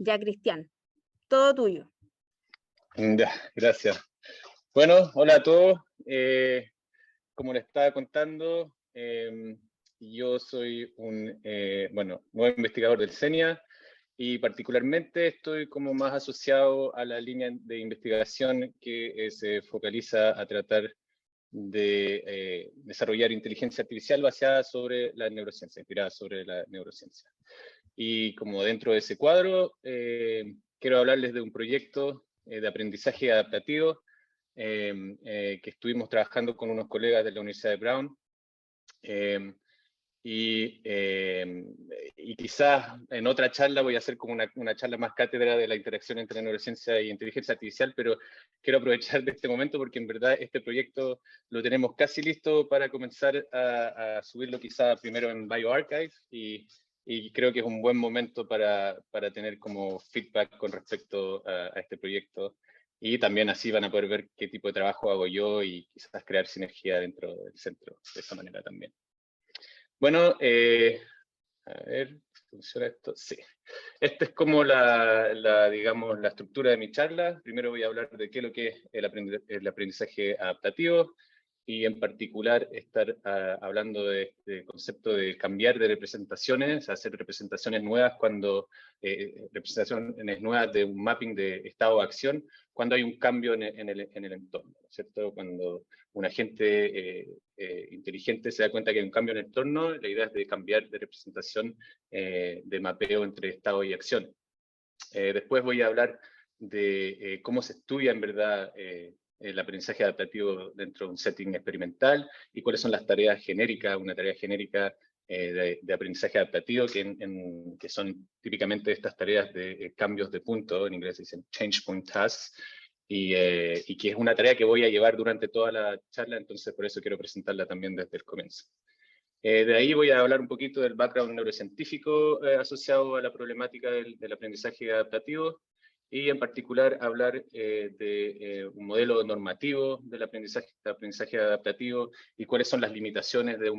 Ya, Cristian, todo tuyo. Ya, gracias. Bueno, hola a todos. Como les estaba contando, yo soy un nuevo investigador del CENIA y particularmente estoy como más asociado a la línea de investigación que se focaliza a tratar de desarrollar inteligencia artificial basada sobre la neurociencia, inspirada sobre la neurociencia. Y como dentro de ese cuadro, quiero hablarles de un proyecto de aprendizaje adaptativo que estuvimos trabajando con unos colegas de la Universidad de Brown. Y quizás en otra charla voy a hacer como una charla más cátedra de la interacción entre neurociencia y inteligencia artificial, pero quiero aprovechar de este momento porque en verdad este proyecto lo tenemos casi listo para comenzar a subirlo quizás primero en bioRxiv y creo que es un buen momento para tener como feedback con respecto a este proyecto. Y también así van a poder ver qué tipo de trabajo hago yo y quizás crear sinergia dentro del centro de esa manera también. Bueno, a ver, ¿funciona esto? Sí. Esta es como digamos, la estructura de mi charla. Primero voy a hablar de qué es lo que es el aprendizaje adaptativo y en particular estar hablando del concepto de cambiar de representaciones, hacer representaciones nuevas representaciones nuevas de un mapping de estado de acción cuando hay un cambio en el entorno, ¿cierto? Cuando un agente inteligente se da cuenta que hay un cambio en el entorno, la idea es de cambiar de representación de mapeo entre estado y acción. Después voy a hablar de cómo se estudia en verdad el aprendizaje adaptativo dentro de un setting experimental y cuáles son las tareas genéricas, una tarea genérica de aprendizaje adaptativo que son típicamente estas tareas de cambios de punto, en inglés dicen change point tasks, y que es una tarea que voy a llevar durante toda la charla, entonces por eso quiero presentarla también desde el comienzo. De ahí voy a hablar un poquito del background neurocientífico asociado a la problemática del aprendizaje adaptativo y en particular hablar de un modelo normativo del aprendizaje adaptativo y cuáles son las limitaciones del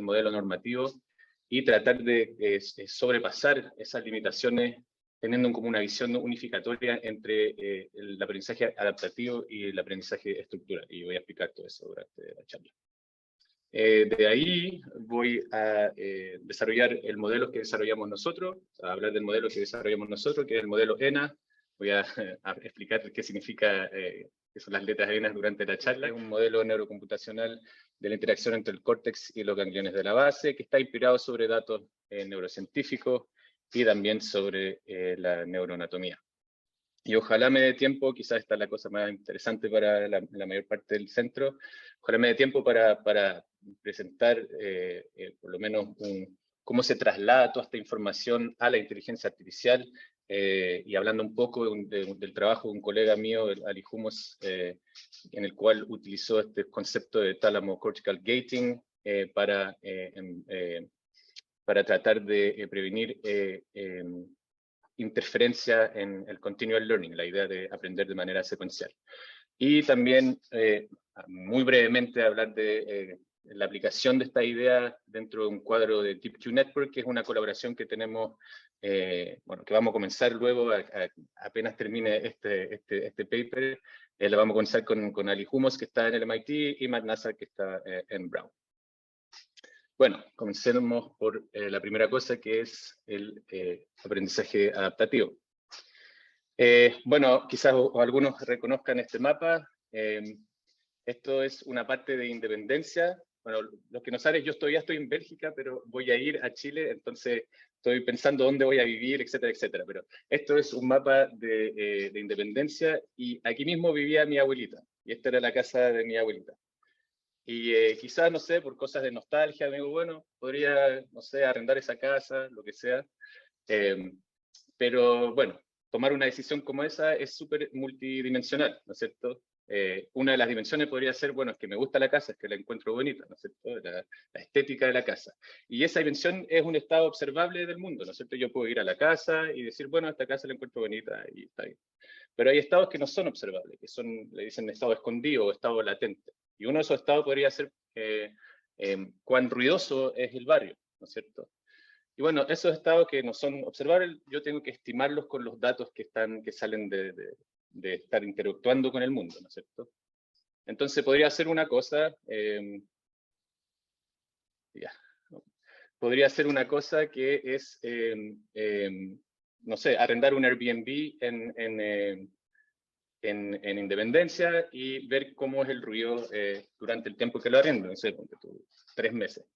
modelo normativo y tratar de sobrepasar esas limitaciones teniendo como una visión unificatoria entre el aprendizaje adaptativo y el aprendizaje estructural. Y voy a explicar todo eso durante la charla. De ahí voy a desarrollar el modelo que desarrollamos nosotros, a hablar del modelo que desarrollamos nosotros, que es el modelo ENA. Voy a explicar qué significa, qué son las letras ENA durante la charla. Es un modelo neurocomputacional de la interacción entre el córtex y los gangliones de la base, que está inspirado sobre datos neurocientíficos y también sobre la neuroanatomía. Y ojalá me dé tiempo, quizás esta es la cosa más interesante para la mayor parte del centro, ojalá me dé tiempo para presentar por lo menos cómo se traslada toda esta información a la inteligencia artificial y hablando un poco del trabajo de un colega mío, Ali Hummus, en el cual utilizó este concepto de thálamo-cortical gating para tratar de prevenir interferencia en el continual learning, la idea de aprender de manera secuencial. Y también, muy brevemente, hablar de la aplicación de esta idea dentro de un cuadro de Deep-Q Network, que es una colaboración que tenemos, bueno, que vamos a comenzar luego, apenas termine este paper, la vamos a comenzar con Ali Hummus, que está en el MIT, y Matt Nassar, que está en Brown. Bueno, comencemos por la primera cosa, que es el aprendizaje adaptativo. Bueno, quizás algunos reconozcan este mapa. Esto es una parte de Independencia. Bueno, los que no saben, yo todavía estoy en Bélgica, pero voy a ir a Chile, entonces estoy pensando dónde voy a vivir, etcétera, etcétera. Pero esto es un mapa de Independencia y aquí mismo vivía mi abuelita. Y esta era la casa de mi abuelita. Y quizás, no sé, por cosas de nostalgia, me digo, bueno, podría, no sé, arrendar esa casa, lo que sea. Pero bueno, tomar una decisión como esa es súper multidimensional, ¿no es cierto? Una de las dimensiones podría ser, bueno, es que me gusta la casa, es que la encuentro bonita, ¿no es cierto? La estética de la casa. Y esa dimensión es un estado observable del mundo, ¿no es cierto? Yo puedo ir a la casa y decir, bueno, esta casa la encuentro bonita y está bien. Pero hay estados que no son observables, que son, le dicen estado escondido o estado latente. Y uno de esos estados podría ser cuán ruidoso es el barrio, ¿no es cierto? Y bueno, esos estados que no son observables, yo tengo que estimarlos con los datos que salen de estar interactuando con el mundo, ¿no es cierto? Entonces podría hacer una cosa, podría ser una cosa que es, no sé, arrendar un Airbnb en Independencia y ver cómo es el ruido durante el tiempo que lo arrendo, no sé, 3 meses.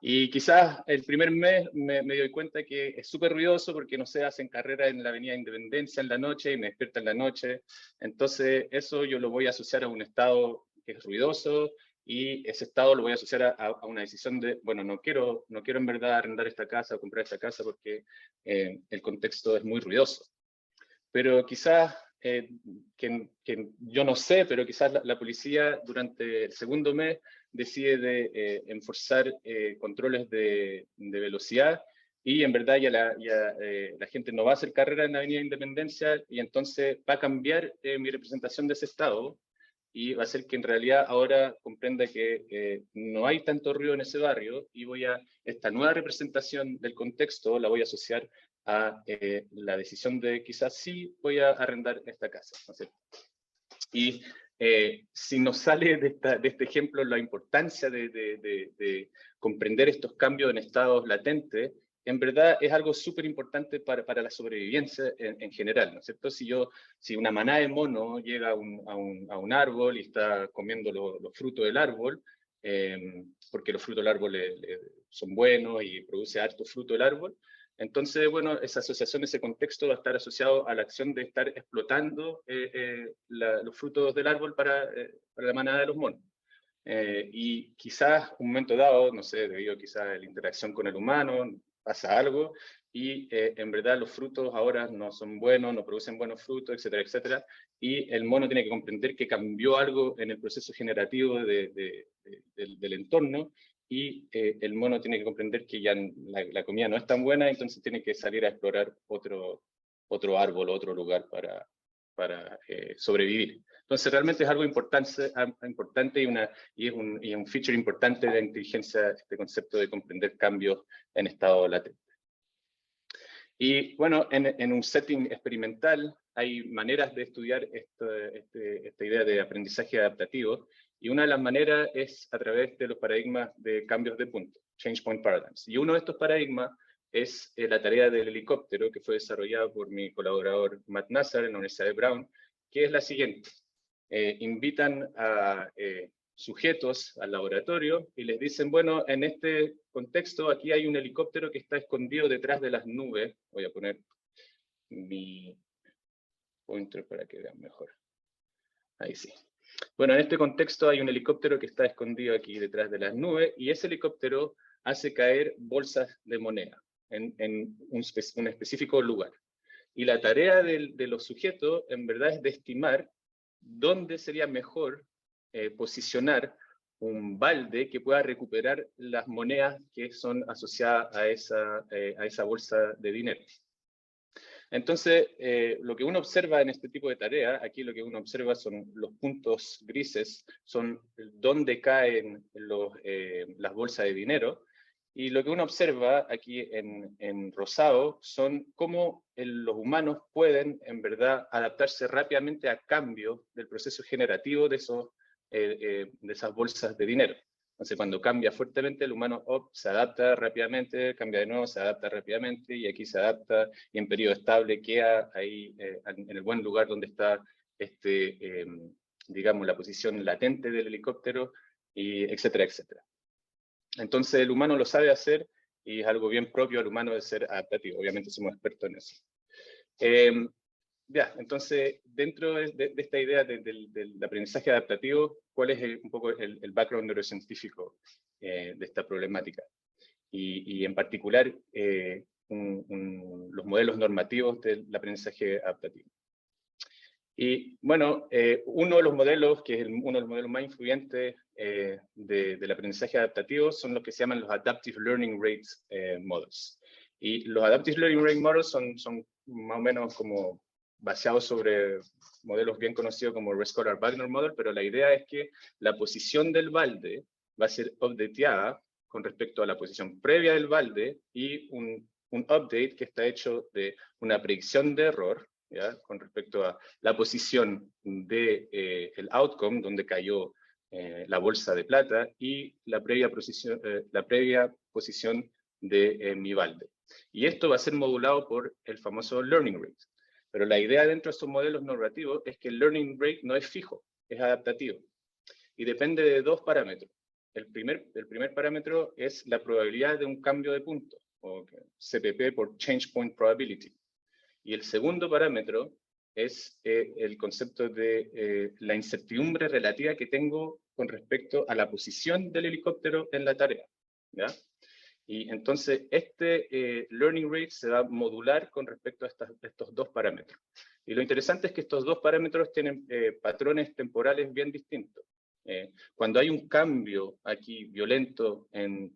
Y quizás el primer mes me doy cuenta que es súper ruidoso porque, no sé, hacen carrera en la Avenida Independencia en la noche y me despierta en la noche. Entonces eso yo lo voy a asociar a un estado que es ruidoso, y ese estado lo voy a asociar a una decisión de, bueno, no quiero en verdad arrendar esta casa o comprar esta casa porque el contexto es muy ruidoso. Pero quizás, que yo no sé, pero quizás la policía durante el segundo mes decide enforzar controles de velocidad, y en verdad ya la gente no va a hacer carrera en la Avenida Independencia, y entonces va a cambiar mi representación de ese estado, y va a hacer que en realidad ahora comprenda que no hay tanto ruido en ese barrio, y esta nueva representación del contexto la voy a asociar a la decisión de quizás sí voy a arrendar esta casa, ¿no es cierto? Y si nos sale de este ejemplo la importancia de comprender estos cambios en estados latentes, en verdad es algo súper importante para la sobrevivencia en general, ¿no es cierto? Si una manada de monos llega a un árbol y está comiendo los frutos del árbol, porque los frutos del árbol son buenos y produce harto fruto del árbol, entonces, bueno, esa asociación, ese contexto va a estar asociado a la acción de estar explotando los frutos del árbol para la manada de los monos. Y quizás un momento dado, no sé, debido quizás a la interacción con el humano, pasa algo, y en verdad los frutos ahora no son buenos, no producen buenos frutos, etcétera, etcétera, y el mono tiene que comprender que cambió algo en el proceso generativo del entorno, y el mono tiene que comprender que ya la comida no es tan buena, entonces tiene que salir a explorar otro árbol, otro lugar para sobrevivir. Entonces realmente es algo importante y es un feature importante de la inteligencia, este concepto de comprender cambios en estado latente. Y bueno, en un setting experimental hay maneras de estudiar esta idea de aprendizaje adaptativo, y una de las maneras es a través de los paradigmas de cambios de punto, change point paradigms. Y uno de estos paradigmas es la tarea del helicóptero, que fue desarrollada por mi colaborador Matt Nassar en la Universidad de Brown, que es la siguiente. Invitan a sujetos al laboratorio y les dicen, bueno, en este contexto aquí hay un helicóptero que está escondido detrás de las nubes. Voy a poner mi pointer para que vean mejor. Ahí sí. Bueno, en este contexto hay un helicóptero que está escondido aquí detrás de las nubes, y ese helicóptero hace caer bolsas de moneda en un específico lugar. Y la tarea de los sujetos en verdad es de estimar dónde sería mejor posicionar un balde que pueda recuperar las monedas que son asociadas a esa bolsa de dinero. Entonces, lo que uno observa en este tipo de tarea, aquí lo que uno observa son los puntos grises, son dónde caen las bolsas de dinero, y lo que uno observa aquí en rosado son cómo los humanos pueden, en verdad, adaptarse rápidamente a cambios del proceso generativo de esas bolsas de dinero. Entonces, cuando cambia fuertemente, el humano se adapta rápidamente, cambia de nuevo, se adapta rápidamente, y aquí se adapta, y en periodo estable queda ahí en el buen lugar donde está, digamos, la posición latente del helicóptero, y etcétera, etcétera. Entonces, el humano lo sabe hacer, y es algo bien propio al humano de ser adaptativo. Obviamente somos expertos en eso. Entonces, dentro de esta idea del aprendizaje adaptativo, ¿cuál es un poco el background neurocientífico de esta problemática? Y en particular, los modelos normativos del aprendizaje adaptativo. Y bueno, uno de los modelos, que es uno de los modelos más influyentes del aprendizaje adaptativo, son los que se llaman los Adaptive Learning Rates Models. Y los Adaptive Learning Rate Models son más o menos como baseados sobre modelos bien conocidos como Rescolar-Wagner Model, pero la idea es que la posición del balde va a ser updateada con respecto a la posición previa del balde y un update que está hecho de una predicción de error, ¿ya? Con respecto a la posición de el outcome, donde cayó la bolsa de plata, y la previa posición de mi balde. Y esto va a ser modulado por el famoso learning rate. Pero la idea dentro de estos modelos narrativos es que el learning rate no es fijo, es adaptativo. Y depende de dos parámetros. El primer parámetro es la probabilidad de un cambio de punto, o CPP por Change Point Probability. Y el segundo parámetro es el concepto de la incertidumbre relativa que tengo con respecto a la posición del helicóptero en la tarea, ¿ya? Y entonces este learning rate se va a modular con respecto a estos dos parámetros. Y lo interesante es que estos dos parámetros tienen patrones temporales bien distintos. Cuando hay un cambio aquí violento en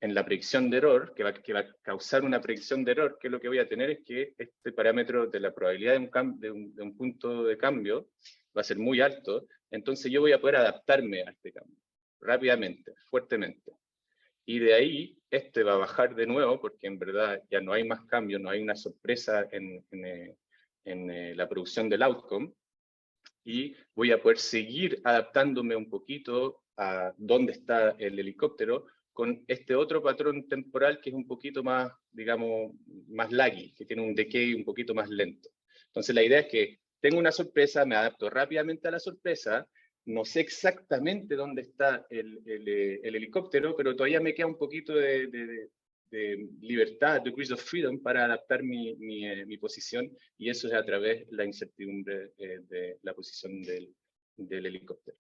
la predicción de error, que va a causar una predicción de error, que lo que voy a tener es que este parámetro de la probabilidad de un punto de cambio va a ser muy alto, entonces yo voy a poder adaptarme a este cambio rápidamente, fuertemente. Y de ahí, este va a bajar de nuevo, porque en verdad ya no hay más cambio, no hay una sorpresa en la producción del outcome, y voy a poder seguir adaptándome un poquito a dónde está el helicóptero con este otro patrón temporal que es un poquito más, digamos, más laggy, que tiene un decay un poquito más lento. Entonces la idea es que tengo una sorpresa, me adapto rápidamente a la sorpresa, no sé exactamente dónde está el helicóptero, pero todavía me queda un poquito de libertad, degrees of freedom, para adaptar mi posición, y eso es a través de la incertidumbre de la posición del helicóptero.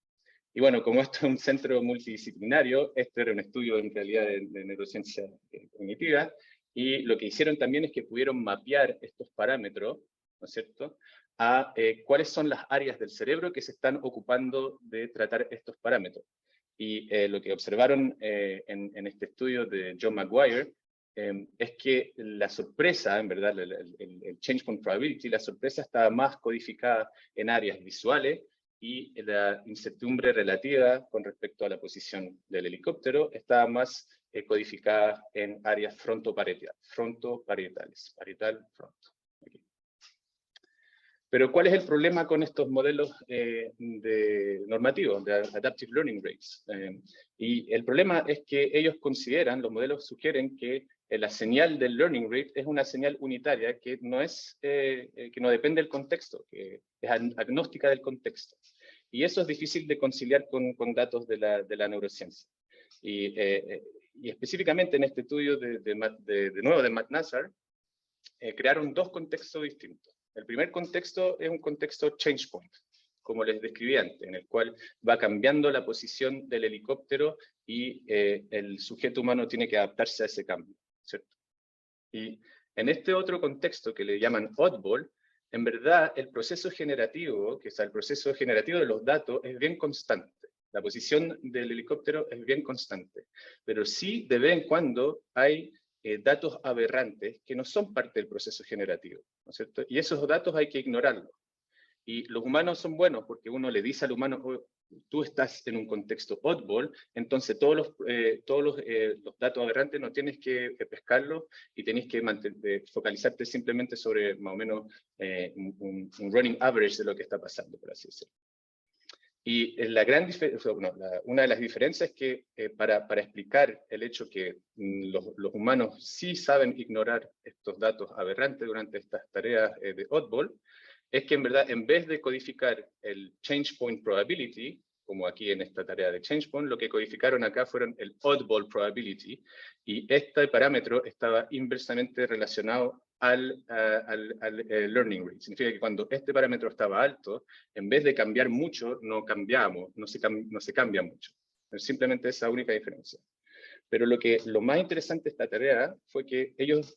Y bueno, como esto es un centro multidisciplinario, este era un estudio en realidad de neurociencia cognitiva, y lo que hicieron también es que pudieron mapear estos parámetros, ¿no es cierto?, a cuáles son las áreas del cerebro que se están ocupando de tratar estos parámetros. Y lo que observaron en este estudio de John McGuire es que la sorpresa, en verdad, el change point probability, la sorpresa estaba más codificada en áreas visuales, y la incertidumbre relativa con respecto a la posición del helicóptero estaba más codificada en áreas frontoparietales, parietal, fronto. Aquí. Pero ¿cuál es el problema con estos modelos normativos, de Adaptive Learning Rates? Y el problema es que ellos consideran, los modelos sugieren que la señal del learning rate es una señal unitaria que no depende del contexto, que es agnóstica del contexto. Y eso es difícil de conciliar con datos de la neurociencia. Y específicamente en este estudio de nuevo de Matt Nassar, crearon dos contextos distintos. El primer contexto es un contexto change point, como les describí antes, en el cual va cambiando la posición del helicóptero y el sujeto humano tiene que adaptarse a ese cambio, ¿cierto? Y en este otro contexto que le llaman oddball, en verdad el proceso generativo, que es el proceso generativo de los datos, es bien constante. La posición del helicóptero es bien constante, pero sí de vez en cuando hay datos aberrantes que no son parte del proceso generativo, ¿no es cierto? Y esos datos hay que ignorarlos. Y los humanos son buenos porque uno le dice al humano, oh, tú estás en un contexto oddball, entonces todos los datos aberrantes no tienes que pescarlos y tenés que focalizarte simplemente sobre más o menos un running average de lo que está pasando, por así decirlo. Y la gran una de las diferencias es que para explicar el hecho que los humanos sí saben ignorar estos datos aberrantes durante estas tareas de oddball, es que en verdad, en vez de codificar el change point probability, como aquí en esta tarea de change point, lo que codificaron acá fueron el oddball probability, y este parámetro estaba inversamente relacionado al learning rate. Significa que cuando este parámetro estaba alto, en vez de cambiar mucho, no se cambia mucho. Es simplemente esa única diferencia. Pero lo más interesante de esta tarea fue que ellos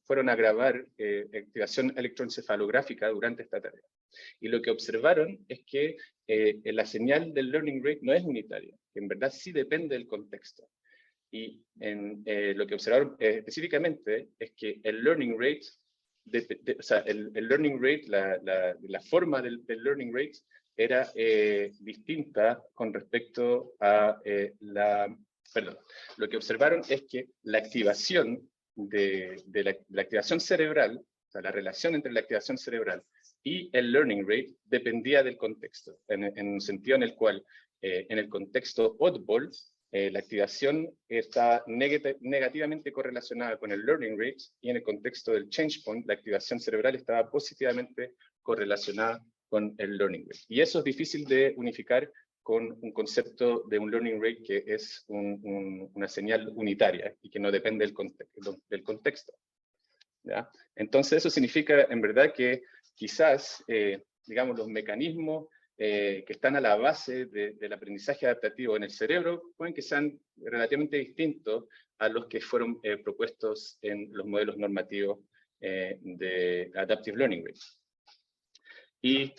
fueron a grabar activación electroencefalográfica durante esta tarea. Y lo que observaron es que la señal del learning rate no es unitaria, que en verdad sí depende del contexto. Y lo que observaron específicamente es que el learning rate, o sea, el learning rate, la forma del learning rate era distinta con respecto a perdón, lo que observaron es que la activación la activación cerebral, o sea, la relación entre la activación cerebral y el learning rate dependía del contexto, en un sentido en el cual, en el contexto oddball, la activación está negativamente correlacionada con el learning rate, y en el contexto del change point, la activación cerebral estaba positivamente correlacionada con el learning rate. Y eso es difícil de unificar con un concepto de un learning rate que es una señal unitaria y que no depende del contexto. ¿Ya? Entonces eso significa en verdad que quizás, digamos, los mecanismos que están a la base del aprendizaje adaptativo en el cerebro pueden que sean relativamente distintos a los que fueron propuestos en los modelos normativos de Adaptive Learning Rate. Y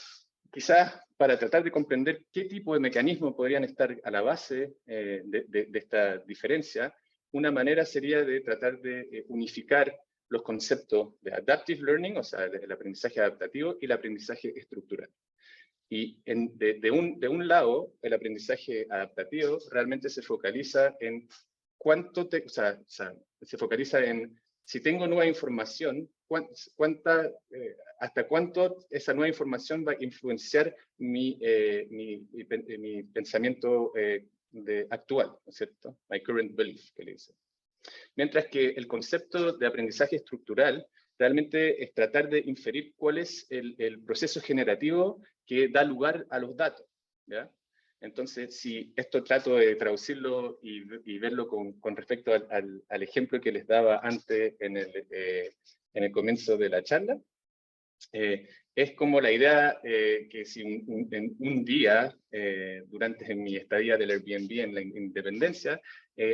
quizás para tratar de comprender qué tipo de mecanismos podrían estar a la base de esta diferencia, una manera sería de tratar de unificar los conceptos de adaptive learning, o sea, el aprendizaje adaptativo, y el aprendizaje estructural. Y de un lado, el aprendizaje adaptativo realmente se focaliza en se focaliza en si tengo nueva información, hasta cuánto esa nueva información va a influenciar mi pensamiento actual, ¿no es cierto? My current belief, que le dice. Mientras que el concepto de aprendizaje estructural realmente es tratar de inferir cuál es el proceso generativo que da lugar a los datos, ¿ya? Entonces, si esto trato de traducirlo y verlo con respecto al ejemplo que les daba antes en el comienzo de la charla, es como la idea que si en un día, durante mi estadía del Airbnb en la Independencia,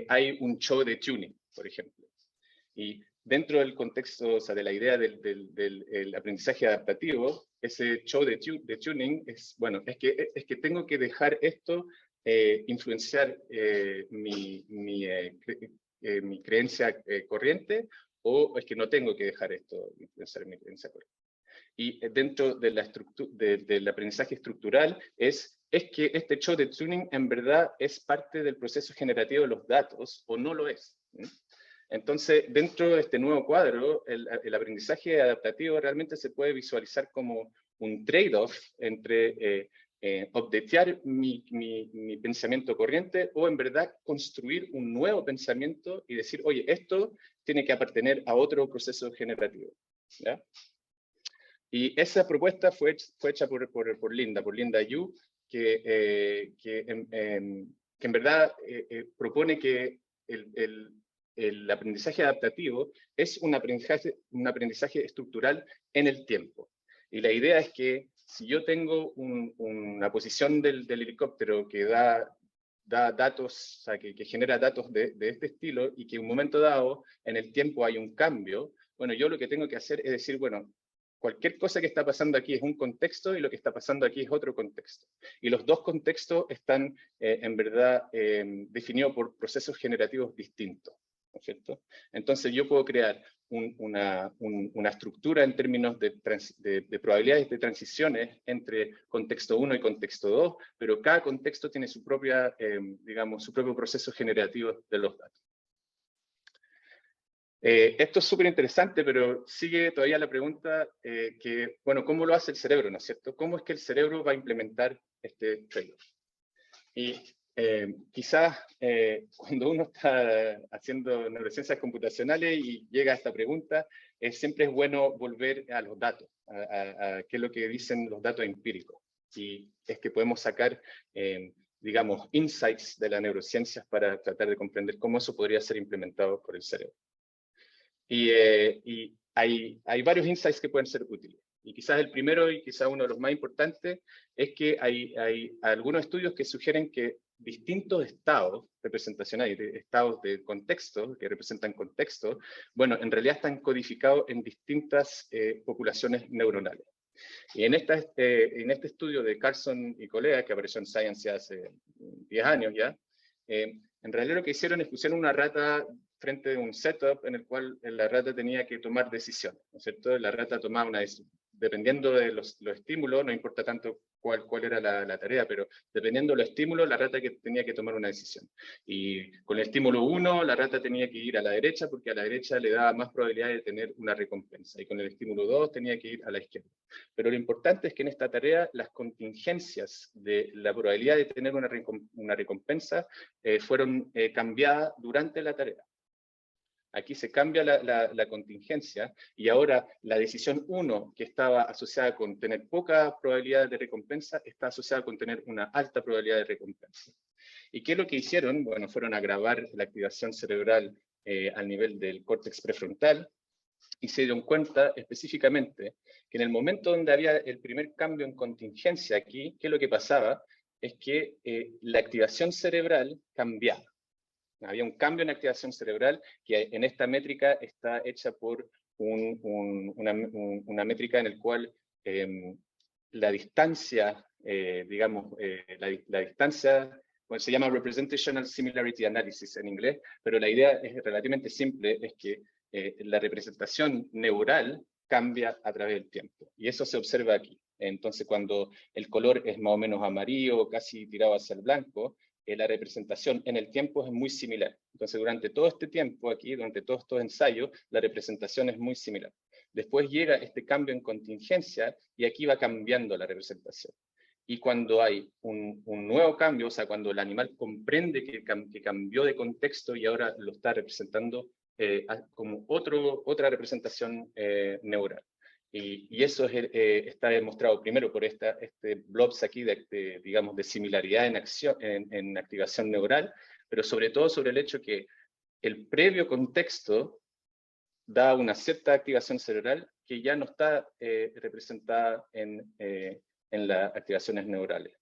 hay un show de tuning, por ejemplo. Y dentro del contexto, o sea, de la idea del aprendizaje adaptativo, ese show de tuning es, bueno, es que tengo que dejar esto influenciar mi creencia corriente, o es que no tengo que dejar esto influenciar mi creencia corriente. Y dentro de del aprendizaje estructural es que este show de tuning en verdad es parte del proceso generativo de los datos o no lo es. Entonces, dentro de este nuevo cuadro, el aprendizaje adaptativo realmente se puede visualizar como un trade-off entre updatear mi pensamiento corriente o en verdad construir un nuevo pensamiento y decir, oye, esto tiene que pertenecer a otro proceso generativo, ¿ya? Y esa propuesta fue hecha por Linda Yu, que en verdad propone que el aprendizaje adaptativo es un aprendizaje estructural en el tiempo. Y la idea es que si yo tengo una posición del helicóptero que da datos, o sea, que genera datos de este estilo, y que en un momento dado en el tiempo hay un cambio, bueno, yo lo que tengo que hacer es decir, bueno, cualquier cosa que está pasando aquí es un contexto y lo que está pasando aquí es otro contexto. Y los dos contextos están, en verdad, definidos por procesos generativos distintos, ¿no es cierto? Entonces yo puedo crear una estructura en términos de probabilidades de transiciones entre contexto 1 y contexto 2, pero cada contexto tiene su propia, digamos, su propio proceso generativo de los datos. Esto es súper interesante, pero sigue todavía la pregunta que, bueno, ¿cómo lo hace el cerebro, no es cierto? ¿Cómo es que el cerebro va a implementar este trade-off? Y quizás cuando uno está haciendo neurociencias computacionales y llega a esta pregunta, siempre es bueno volver a los datos, a qué es lo que dicen los datos empíricos. Y es que podemos sacar, digamos, insights de las neurociencias para tratar de comprender cómo eso podría ser implementado por el cerebro. Y hay varios insights que pueden ser útiles. Y quizás el primero, y quizás uno de los más importantes, es que hay algunos estudios que sugieren que distintos estados representacionales, estados de contexto, que representan contexto, bueno, en realidad están codificados en distintas poblaciones neuronales. Y en este estudio de Carlson y colegas, que apareció en Science hace 10 años ya, en realidad lo que hicieron es pusieron una rata frente a un setup en el cual la rata tenía que tomar decisiones, ¿no es cierto? La rata tomaba una decisión. Dependiendo de los estímulos, no importa tanto cuál era la tarea, pero dependiendo de los estímulos, la rata tenía que tomar una decisión. Y con el estímulo 1, la rata tenía que ir a la derecha, porque a la derecha le daba más probabilidad de tener una recompensa. Y con el estímulo 2 tenía que ir a la izquierda. Pero lo importante es que en esta tarea, las contingencias de la probabilidad de tener una recompensa fueron cambiadas durante la tarea. Aquí se cambia la contingencia y ahora la decisión 1, que estaba asociada con tener poca probabilidad de recompensa, está asociada con tener una alta probabilidad de recompensa. ¿Y qué es lo que hicieron? Bueno, fueron a grabar la activación cerebral al nivel del córtex prefrontal y se dieron cuenta específicamente que en el momento donde había el primer cambio en contingencia aquí, ¿qué es lo que pasaba? Es que la activación cerebral cambiaba. Había un cambio en activación cerebral que en esta métrica está hecha por una métrica en la cual la distancia, la distancia, bueno, se llama Representational Similarity Analysis en inglés, pero la idea es relativamente simple, es que la representación neural cambia a través del tiempo. Y eso se observa aquí. Entonces, cuando el color es más o menos amarillo, casi tirado hacia el blanco, la representación en el tiempo es muy similar. Entonces, durante todo este tiempo aquí, durante todos estos ensayos, la representación es muy similar. Después llega este cambio en contingencia y aquí va cambiando la representación. Y cuando hay un nuevo cambio, o sea, cuando el animal comprende que cambió de contexto y ahora lo está representando como otra representación neural. Y eso está demostrado primero por este blobs aquí digamos, de similaridad en activación neural, pero sobre todo sobre el hecho que el previo contexto da una cierta activación cerebral que ya no está representada en las activaciones neurales.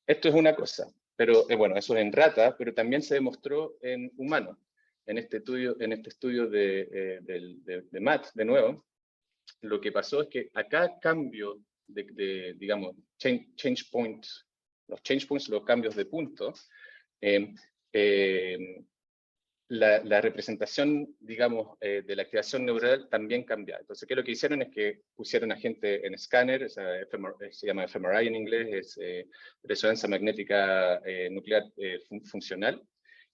Esto es una cosa, pero bueno, eso es en rata, pero también se demostró en humanos. En este estudio de Matt, de nuevo, lo que pasó es que a cada cambio digamos, change points, los cambios de punto, la representación, digamos, de la activación neural también cambia. Entonces, ¿qué es lo que hicieron? Es que pusieron a gente en escáner, o sea, se llama fMRI en inglés, es resonancia magnética nuclear funcional.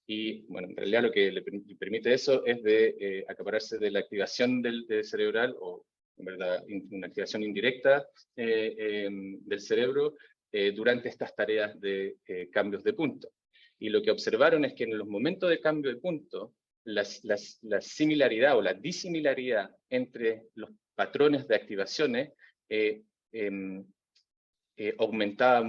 Y, bueno, en realidad lo que le permite eso es de acapararse de la activación del cerebral, o en verdad una activación indirecta del cerebro durante estas tareas de cambios de punto. Y lo que observaron es que en los momentos de cambio de punto, la similaridad o la disimilaridad entre los patrones de activaciones aumentaba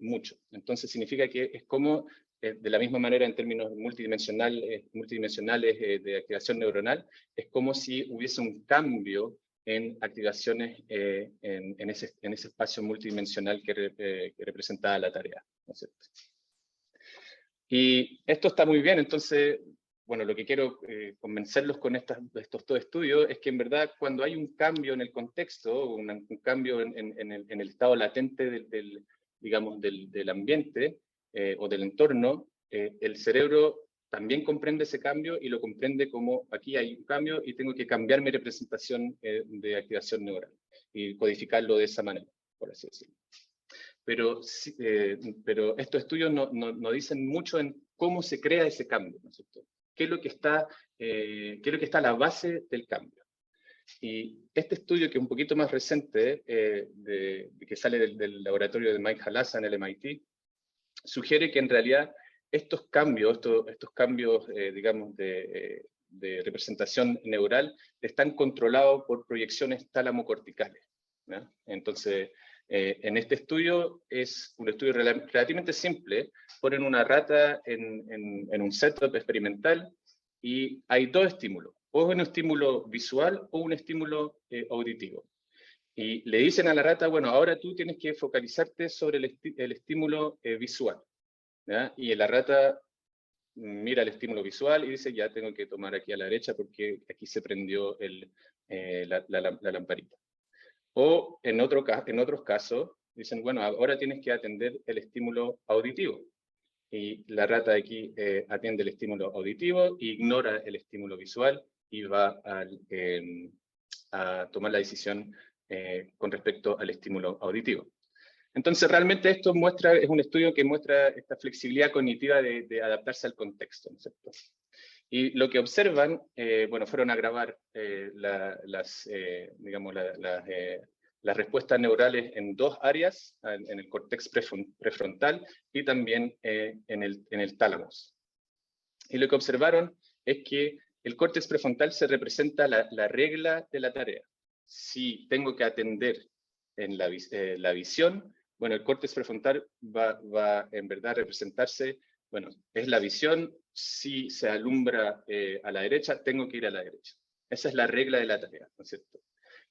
mucho. Entonces significa que es como, de la misma manera en términos multidimensionales de activación neuronal, es como si hubiese un cambio en activaciones en ese espacio multidimensional que representaba la tarea, ¿no es cierto? Y esto está muy bien, entonces, bueno, lo que quiero convencerlos con estos dos estudios es que en verdad cuando hay un cambio en el contexto, un cambio en el estado latente digamos, del ambiente o del entorno, el cerebro también comprende ese cambio y lo comprende como aquí hay un cambio y tengo que cambiar mi representación de activación neural y codificarlo de esa manera, por así decirlo. Pero estos estudios no dicen mucho en cómo se crea ese cambio, ¿no es cierto? ¿Qué es lo que está a la base del cambio? Y este estudio, que es un poquito más reciente, que sale del laboratorio de Mike Halassa en el MIT, sugiere que en realidad estos cambios, digamos, de representación neural, están controlados por proyecciones tálamo-corticales, ¿no? Entonces, en este estudio es un estudio relativamente simple. Ponen una rata en un setup experimental y hay dos estímulos, o un estímulo visual o un estímulo auditivo. Y le dicen a la rata, bueno, ahora tú tienes que focalizarte sobre el estímulo visual, ¿ya? Y la rata mira el estímulo visual y dice, ya tengo que tomar aquí a la derecha porque aquí se prendió la lamparita. O en otros casos, dicen, bueno, ahora tienes que atender el estímulo auditivo. y la rata de aquí atiende el estímulo auditivo, ignora el estímulo visual y va a tomar la decisión con respecto al estímulo auditivo. Entonces, realmente esto es un estudio que muestra esta flexibilidad cognitiva de adaptarse al contexto, ¿no es cierto? Y lo que observan, bueno, fueron a grabar las respuestas neurales en dos áreas, en el córtex prefrontal y también en el tálamo. Y lo que observaron es que el córtex prefrontal se representa la regla de la tarea. Si tengo que atender en la visión, bueno, el córtex prefrontal va en verdad a representarse, bueno, es la visión, si se alumbra a la derecha, tengo que ir a la derecha. Esa es la regla de la tarea, ¿no es cierto?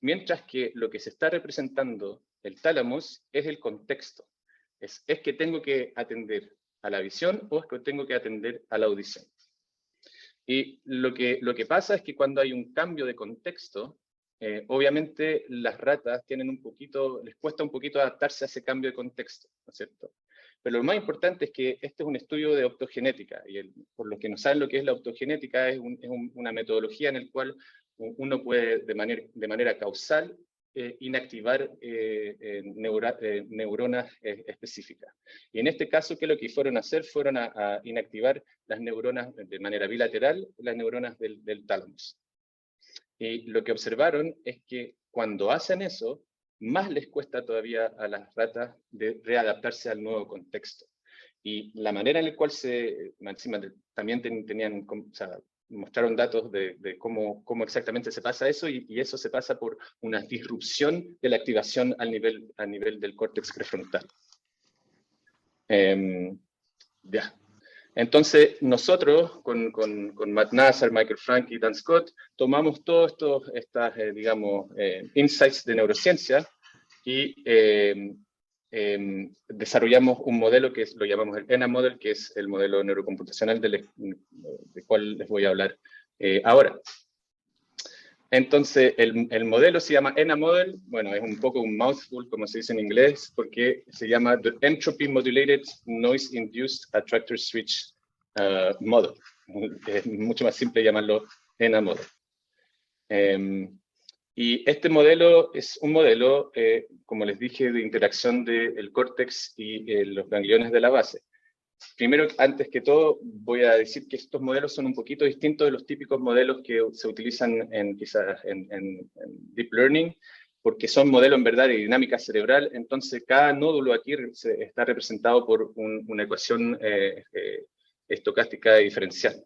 Mientras que lo que se está representando el tálamos es el contexto. Es que tengo que atender a la visión o es que tengo que atender a la audición. Y lo que pasa es que cuando hay un cambio de contexto, obviamente las ratas les cuesta un poquito adaptarse a ese cambio de contexto, ¿no es cierto? Pero lo más importante es que este es un estudio de optogenética, y por los que no saben lo que es la optogenética, es una metodología en la cual uno puede de manera causal inactivar neuronas específicas. Y en este caso, ¿qué es lo que fueron a hacer? Fueron a inactivar las neuronas de manera bilateral, las neuronas del tálamo. Y lo que observaron es que cuando hacen eso, más les cuesta todavía a las ratas de readaptarse al nuevo contexto. Y la manera en la cual encima también tenían, o sea, mostraron datos de cómo exactamente se pasa eso, y eso se pasa por una disrupción de la activación a nivel del córtex prefrontal. Ya. Entonces, nosotros, con Matt Nasser, Michael Frank y Dan Scott, tomamos todos estos insights de neurociencia y desarrollamos un modelo que lo llamamos el ENA Model, que es el modelo neurocomputacional del cual les voy a hablar ahora. Entonces, el modelo se llama ENA Model. Bueno, es un poco un mouthful, como se dice en inglés, porque se llama The Entropy Modulated Noise Induced Attractor Switch Model. Es mucho más simple llamarlo ENA Model. Y este modelo es un modelo, como les dije, de interacción del córtex y los gangliones de la base. Primero, antes que todo, voy a decir que estos modelos son un poquito distintos de los típicos modelos que se utilizan quizás en Deep Learning, porque son modelos en verdad de dinámica cerebral. Entonces, cada nódulo aquí está representado por una ecuación estocástica diferencial.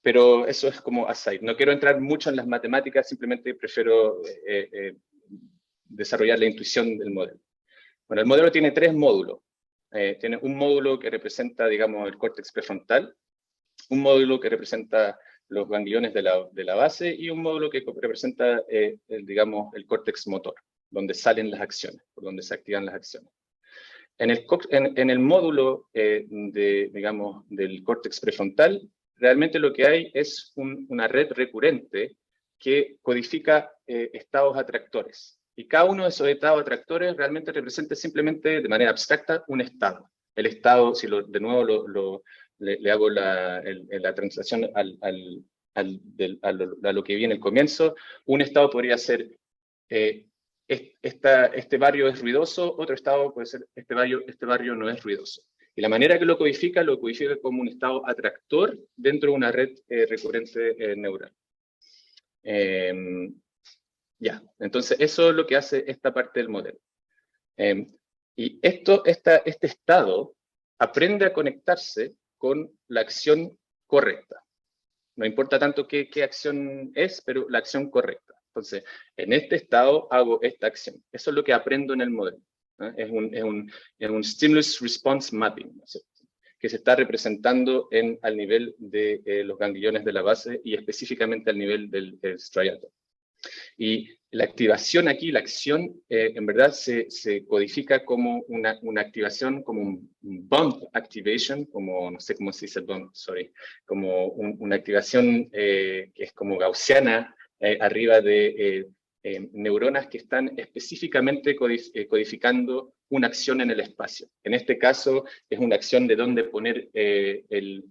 Pero eso es como aside. No quiero entrar mucho en las matemáticas, simplemente prefiero desarrollar la intuición del modelo. Bueno, el modelo tiene tres módulos. Tiene un módulo que representa, digamos, el córtex prefrontal, un módulo que representa los gangliones de la base y un módulo que representa, digamos, el córtex motor, donde salen las acciones, por donde se activan las acciones. En el módulo, digamos, del córtex prefrontal, realmente lo que hay es una red recurrente que codifica estados atractores. Y cada uno de esos estados atractores realmente representa simplemente, de manera abstracta, un estado. El estado, si de nuevo le hago la translación a lo que viene al comienzo, un estado podría ser este barrio es ruidoso, otro estado puede ser este barrio no es ruidoso. Y la manera que lo codifica como un estado atractor dentro de una red recurrente neural. Ya, entonces eso es lo que hace esta parte del modelo. Y este estado aprende a conectarse con la acción correcta. No importa tanto qué acción es, pero la acción correcta. Entonces, en este estado hago esta acción. Eso es lo que aprendo en el modelo. Es un Stimulus Response Mapping, ¿no es cierto?, que se está representando al nivel de los gangliones de la base y específicamente al nivel del striatum. Y la activación aquí, la acción, en verdad se codifica como una activación, como un bump activation, como, no sé cómo se dice bump, sorry, como una activación que es como gaussiana, arriba de neuronas que están específicamente codificando una acción en el espacio. En este caso es una acción de dónde poner el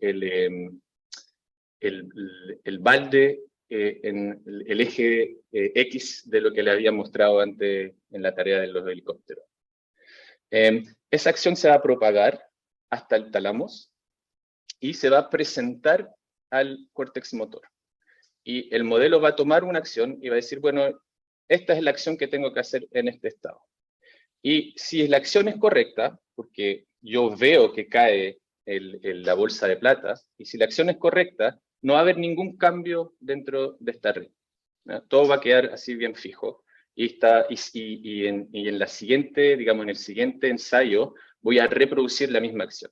balde en el eje X de lo que le había mostrado antes en la tarea de los helicópteros. Esa acción se va a propagar hasta el tálamo y se va a presentar al córtex motor. Y el modelo va a tomar una acción y va a decir, bueno, esta es la acción que tengo que hacer en este estado. Y si la acción es correcta, porque yo veo que cae la bolsa de plata, y si la acción es correcta, no va a haber ningún cambio dentro de esta red, ¿no? Todo va a quedar así bien fijo. Y en la siguiente, digamos, en el siguiente ensayo, voy a reproducir la misma acción.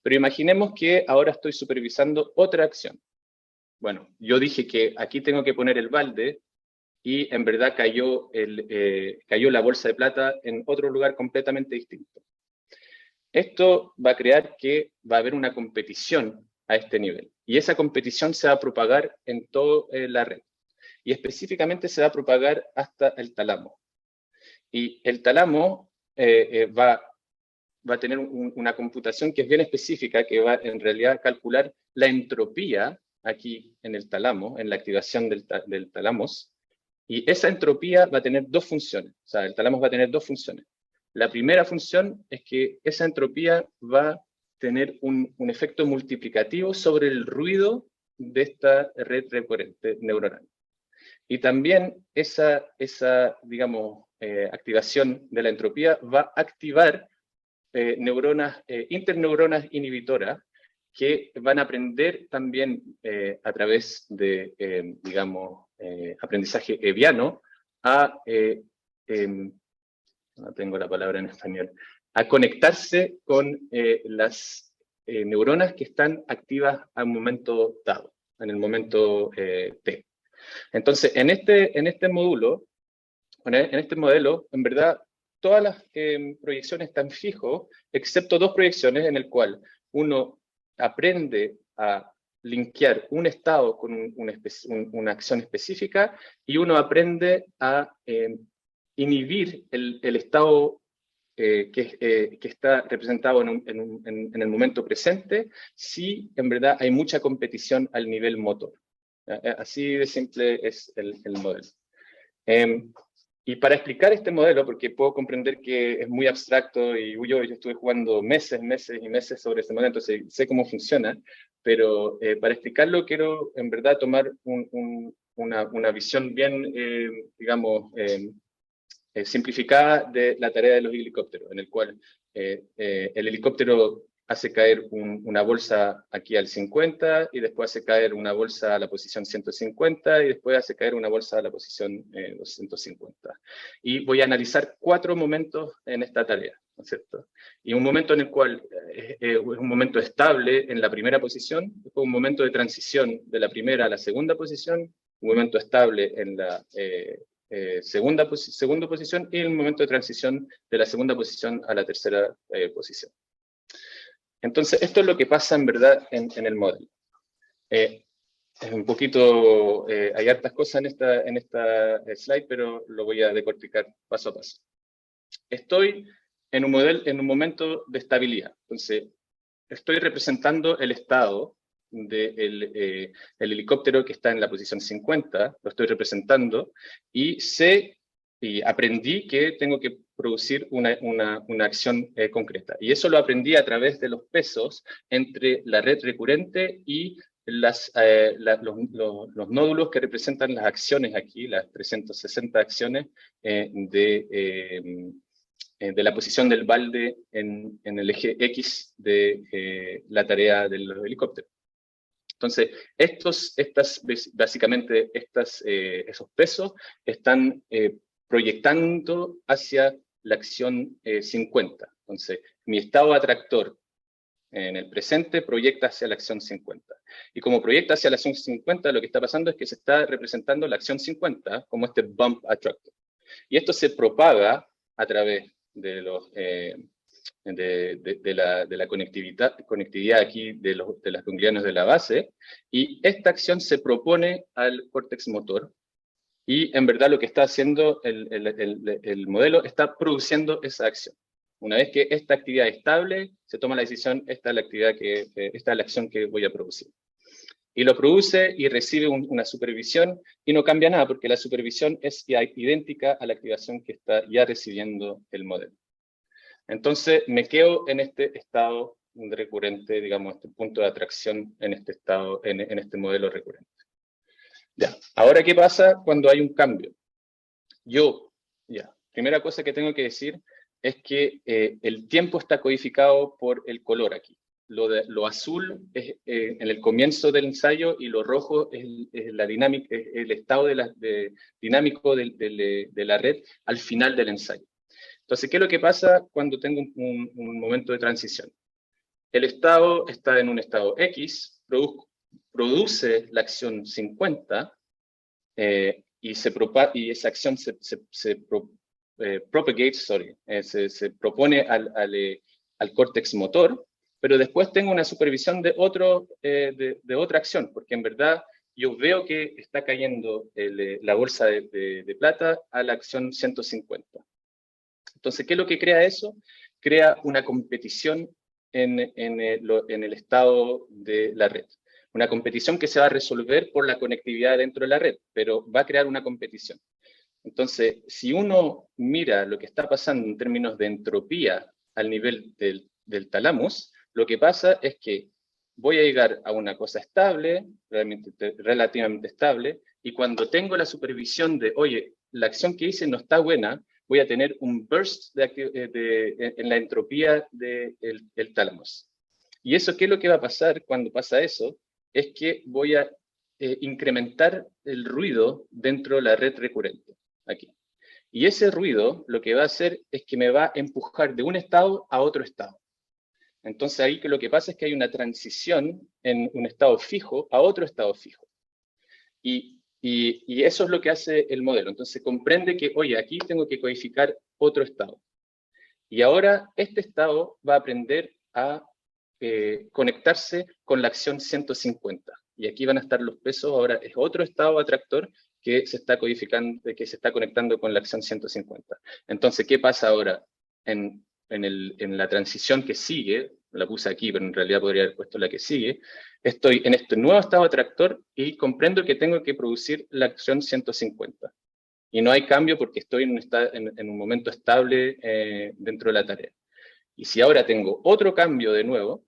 Pero imaginemos que ahora estoy supervisando otra acción. Bueno, yo dije que aquí tengo que poner el balde, y en verdad cayó la bolsa de plata en otro lugar completamente distinto. Esto va a crear que va a haber una competición a este nivel, y esa competición se va a propagar en toda la red, y específicamente se va a propagar hasta el tálamo. Y el tálamo va a tener una computación que es bien específica, que va en realidad a calcular la entropía aquí en el tálamo, en la activación del tálamos. Y esa entropía va a tener dos funciones, o sea, el tálamo va a tener dos funciones. La primera función es que esa entropía va a tener un efecto multiplicativo sobre el ruido de esta red recurrente neuronal. Y también esa digamos, activación de la entropía va a activar interneuronas inhibitoras que van a aprender también a través de, digamos, aprendizaje Hebbiano no tengo la palabra en español, a conectarse con las neuronas que están activas a un momento dado, en el momento T. Entonces, en este modelo, en verdad, todas las proyecciones están fijos, excepto dos proyecciones en el cual uno aprende a linkear un estado con una acción específica, y uno aprende a inhibir el estado que está representado en el momento presente, si en verdad hay mucha competición al nivel motor. Así de simple es el modelo. Y para explicar este modelo, porque puedo comprender que es muy abstracto, y yo estuve jugando meses y meses sobre este modelo, entonces sé cómo funciona, pero para explicarlo quiero en verdad tomar una visión bien, digamos, simplificada de la tarea de los helicópteros, en el cual el helicóptero hace caer una bolsa aquí al 50, y después hace caer una bolsa a la posición 150, y después hace caer una bolsa a la posición 250. Y voy a analizar 4 momentos en esta tarea, ¿no es cierto? Y un momento en el cual es un momento estable en la primera posición, después un momento de transición de la primera a la segunda posición, un momento estable en la segunda posición, y el momento de transición de la segunda posición a la tercera posición. Entonces, esto es lo que pasa en verdad en el modelo. Es un poquito, hay hartas cosas en esta slide, pero lo voy a decorticar paso a paso. Estoy en un momento de estabilidad. Entonces, estoy representando el estado del helicóptero que está en la posición 50, lo estoy representando, y aprendí que tengo que producir una acción concreta. Y eso lo aprendí a través de los pesos entre la red recurrente y los nódulos que representan las acciones aquí, las 360 acciones de la posición del balde en el eje X de la tarea del helicóptero. Entonces, básicamente esos pesos están proyectando hacia la acción 50. Entonces, mi estado atractor en el presente proyecta hacia la acción 50. Y como proyecta hacia la acción 50, lo que está pasando es que se está representando la acción 50 como este bump attractor. Y esto se propaga a través de la conectividad aquí de las ganglianos de la base, y esta acción se propone al córtex motor, Y en verdad lo que está haciendo el modelo está produciendo esa acción. Una vez que esta actividad es estable, se toma la decisión, esta es la acción que voy a producir. Y lo produce y recibe una supervisión y no cambia nada porque la supervisión es idéntica a la activación que está ya recibiendo el modelo. Entonces me quedo en este estado recurrente, digamos, este punto de atracción en este estado, en este modelo recurrente. Ya, ahora, ¿qué pasa cuando hay un cambio? Primera cosa que tengo que decir es que el tiempo está codificado por el color aquí. Lo azul es en el comienzo del ensayo y lo rojo es la dinámica, el estado dinámico de la red al final del ensayo. Entonces, ¿qué es lo que pasa cuando tengo un momento de transición? El estado está en un estado X, produce la acción 50, y esa acción se propone al córtex motor, pero después tengo una supervisión de otra acción, porque en verdad yo veo que está cayendo la bolsa de plata a la acción 150. Entonces, ¿qué es lo que crea eso? Crea una competición en el estado de la red. Una competición que se va a resolver por la conectividad dentro de la red, pero va a crear una competición. Entonces, si uno mira lo que está pasando en términos de entropía al nivel del tálamo, lo que pasa es que voy a llegar a una cosa estable, relativamente estable, y cuando tengo la supervisión de, oye, la acción que hice no está buena, voy a tener un burst en la entropía del tálamo. ¿Y eso qué es lo que va a pasar cuando pasa eso? Es que voy a incrementar el ruido dentro de la red recurrente, aquí. Y ese ruido lo que va a hacer es que me va a empujar de un estado a otro estado. Entonces ahí lo que pasa es que hay una transición en un estado fijo a otro estado fijo. Y eso es lo que hace el modelo. Entonces comprende que, oye, aquí tengo que codificar otro estado. Y ahora este estado va a aprender a conectarse con la acción 150. Y aquí van a estar los pesos. Ahora es otro estado atractor que se está codificando, que se está conectando con la acción 150. Entonces, ¿qué pasa ahora en la transición que sigue? La puse aquí, pero en realidad podría haber puesto la que sigue. Estoy en este nuevo estado atractor y comprendo que tengo que producir la acción 150. Y no hay cambio porque estoy en un momento estable dentro de la tarea. Y si ahora tengo otro cambio de nuevo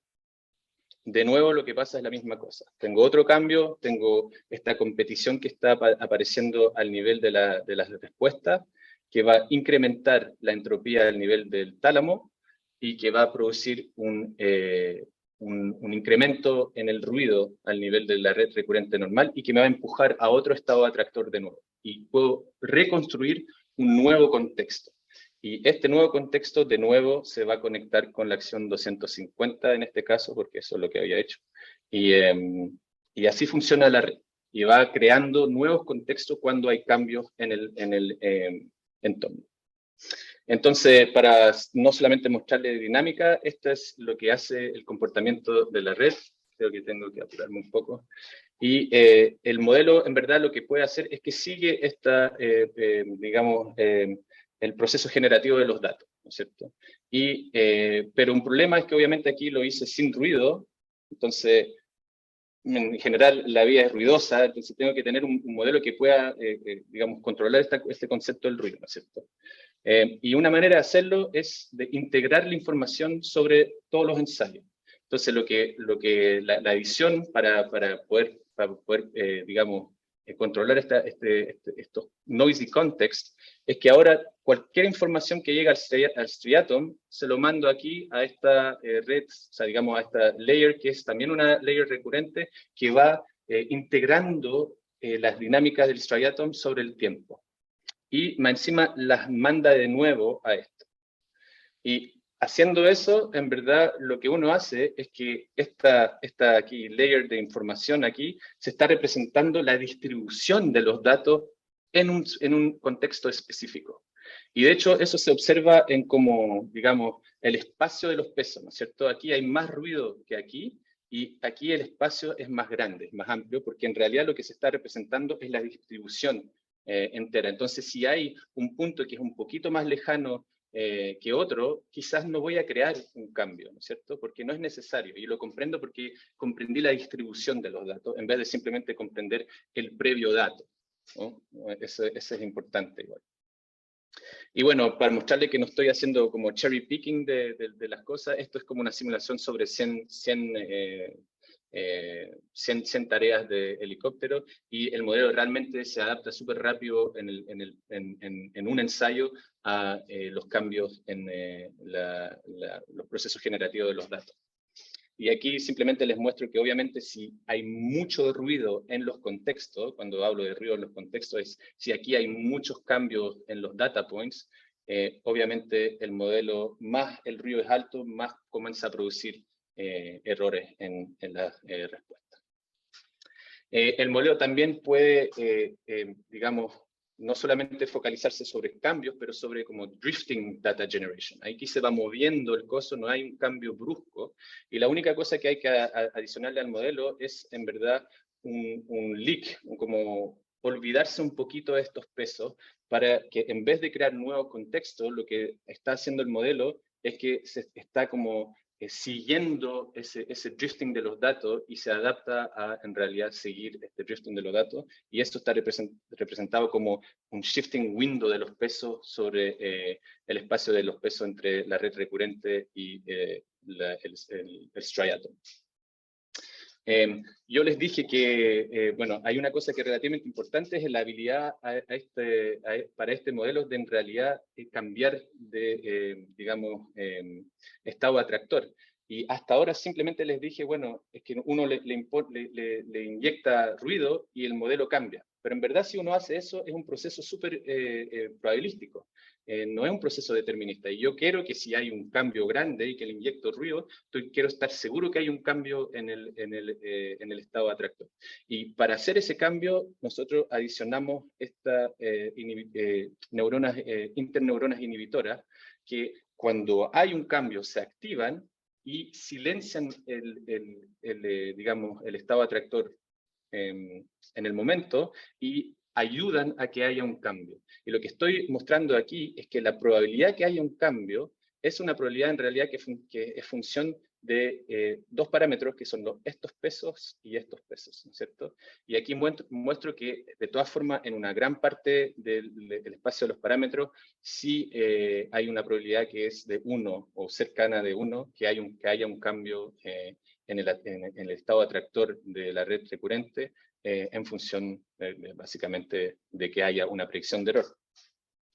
lo que pasa es la misma cosa. Tengo otro cambio, tengo esta competición que está apareciendo al nivel de las respuestas, que va a incrementar la entropía al nivel del tálamo y que va a producir un incremento en el ruido al nivel de la red recurrente normal y que me va a empujar a otro estado atractor de nuevo. Y puedo reconstruir un nuevo contexto. Y este nuevo contexto, de nuevo, se va a conectar con la acción 250 en este caso, porque eso es lo que había hecho. Y así funciona la red. Y va creando nuevos contextos cuando hay cambios en el entorno. Entonces, para no solamente mostrarle dinámica, esto es lo que hace el comportamiento de la red. Creo que tengo que apurarme un poco. Y el modelo, en verdad, lo que puede hacer es que sigue el proceso generativo de los datos, ¿no es cierto? Pero un problema es que obviamente aquí lo hice sin ruido, entonces en general la vía es ruidosa, entonces tengo que tener un modelo que pueda, digamos, controlar este concepto del ruido, ¿no es cierto? Y una manera de hacerlo es de integrar la información sobre todos los ensayos. Entonces, la edición para poder digamos, controlar estos noisy context, es que ahora cualquier información que llega al striatum, se lo mando aquí a esta red, o sea, digamos, a esta layer, que es también una layer recurrente, que va integrando las dinámicas del striatum sobre el tiempo. Y más encima las manda de nuevo a esto. Y haciendo eso, en verdad, lo que uno hace es que esta aquí, layer de información aquí, se está representando la distribución de los datos en un contexto específico. Y de hecho, eso se observa en como, digamos, el espacio de los pesos, ¿no es cierto? Aquí hay más ruido que aquí, y aquí el espacio es más grande, más amplio, porque en realidad lo que se está representando es la distribución entera. Entonces, si hay un punto que es un poquito más lejano que otro, quizás no voy a crear un cambio, ¿no es cierto? Porque no es necesario, y lo comprendo porque comprendí la distribución de los datos, en vez de simplemente comprender el previo dato, ¿no? Eso es importante igual. Y bueno, para mostrarle que no estoy haciendo como cherry picking de las cosas, esto es como una simulación sobre 100 tareas de helicóptero, y el modelo realmente se adapta súper rápido en un ensayo a los cambios en los procesos generativos de los datos. Y aquí simplemente les muestro que obviamente si hay mucho ruido en los contextos, cuando hablo de ruido en los contextos, es si aquí hay muchos cambios en los data points, obviamente el modelo, más el ruido es alto, más comienza a producir errores en la respuesta. El modelo también puede, digamos, no solamente focalizarse sobre cambios, pero sobre como drifting data generation. Aquí se va moviendo el coso, no hay un cambio brusco, y la única cosa que hay que adicionarle al modelo es, en verdad, un leak, como olvidarse un poquito de estos pesos, para que en vez de crear nuevos contextos, lo que está haciendo el modelo es que se está como siguiendo ese drifting de los datos, y se adapta a, en realidad, seguir este drifting de los datos, y esto está representado como un shifting window de los pesos sobre el espacio de los pesos entre la red recurrente y el striatum. Yo les dije que, bueno, hay una cosa que es relativamente importante, es la habilidad para este modelo de en realidad cambiar de, digamos, estado atractor. Y hasta ahora simplemente les dije, bueno, es que uno le inyecta ruido y el modelo cambia. Pero en verdad, si uno hace eso, es un proceso súper probabilístico. No es un proceso determinista. Y yo quiero que si hay un cambio grande y que le inyecto ruido, quiero estar seguro que hay un cambio en el estado atractor. Y para hacer ese cambio, nosotros adicionamos estas neuronas, interneuronas inhibitoras, que cuando hay un cambio se activan y silencian digamos, el estado atractor en el momento, y ayudan a que haya un cambio. Y lo que estoy mostrando aquí es que la probabilidad que haya un cambio es una probabilidad en realidad que es función de dos parámetros, que son estos pesos y estos pesos, ¿no es cierto? Y aquí muestro que, de todas formas, en una gran parte del espacio de los parámetros, sí hay una probabilidad que es de 1 o cercana de 1, que haya un cambio en el estado atractor de la red recurrente, en función básicamente de que haya una predicción de error.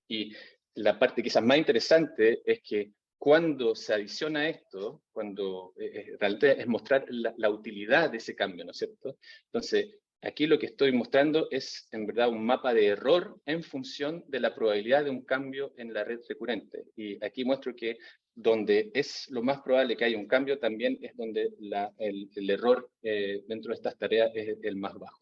Y la parte quizás más interesante es que cuando se adiciona esto, cuando realmente es mostrar la utilidad de ese cambio, ¿no es cierto? Entonces, aquí lo que estoy mostrando es, en verdad, un mapa de error en función de la probabilidad de un cambio en la red recurrente. Y aquí muestro que donde es lo más probable que haya un cambio, también es donde el error dentro de estas tareas es el más bajo.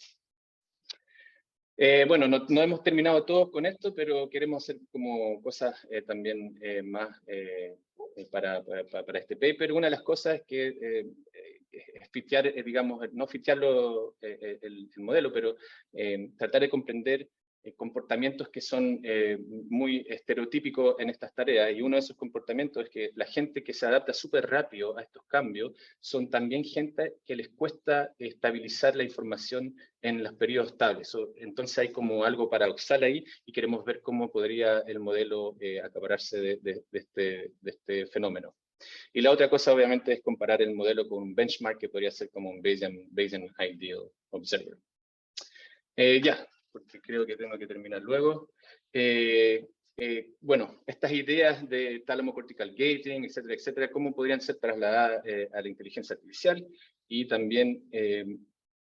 Bueno, no hemos terminado todos con esto, pero queremos hacer como cosas también más para este paper. Una de las cosas es que es fitear, digamos, no fitearlo el modelo, pero tratar de comprender comportamientos que son muy estereotípicos en estas tareas, y uno de esos comportamientos es que la gente que se adapta súper rápido a estos cambios son también gente que les cuesta estabilizar la información en los periodos estables. Entonces hay como algo paradoxal ahí, y queremos ver cómo podría el modelo acapararse de este fenómeno. Y la otra cosa, obviamente, es comparar el modelo con un benchmark que podría ser como un Bayesian Ideal Observer. Ya, porque creo que tengo que terminar luego. Bueno, estas ideas de tálamo cortical gating, etcétera, etcétera, cómo podrían ser trasladadas a la inteligencia artificial, y también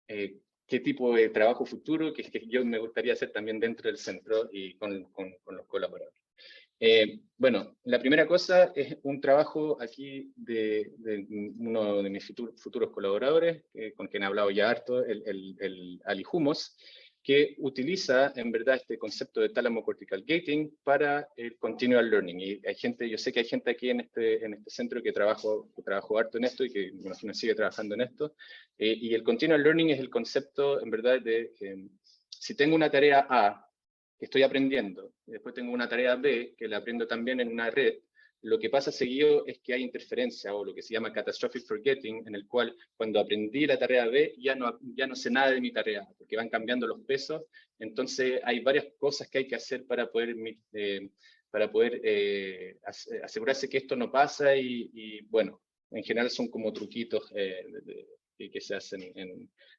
qué tipo de trabajo futuro que yo me gustaría hacer también dentro del centro y con los colaboradores. Bueno, la primera cosa es un trabajo aquí de uno de mis futuros colaboradores, con quien he hablado ya harto, el Ali Humos, que utiliza en verdad este concepto de tálamo cortical gating para el continual learning. Y hay gente, yo sé que hay gente aquí en este centro que trabajó harto en esto, y que me imagino sigue trabajando en esto. Y el continual learning es el concepto en verdad de si tengo una tarea A que estoy aprendiendo, y después tengo una tarea B, que la aprendo también en una red, lo que pasa seguido es que hay interferencia, o lo que se llama catastrophic forgetting, en el cual cuando aprendí la tarea B, ya no sé nada de mi tarea A, porque van cambiando los pesos. Entonces hay varias cosas que hay que hacer para poder asegurarse que esto no pasa, y bueno, en general son como truquitos que se hacen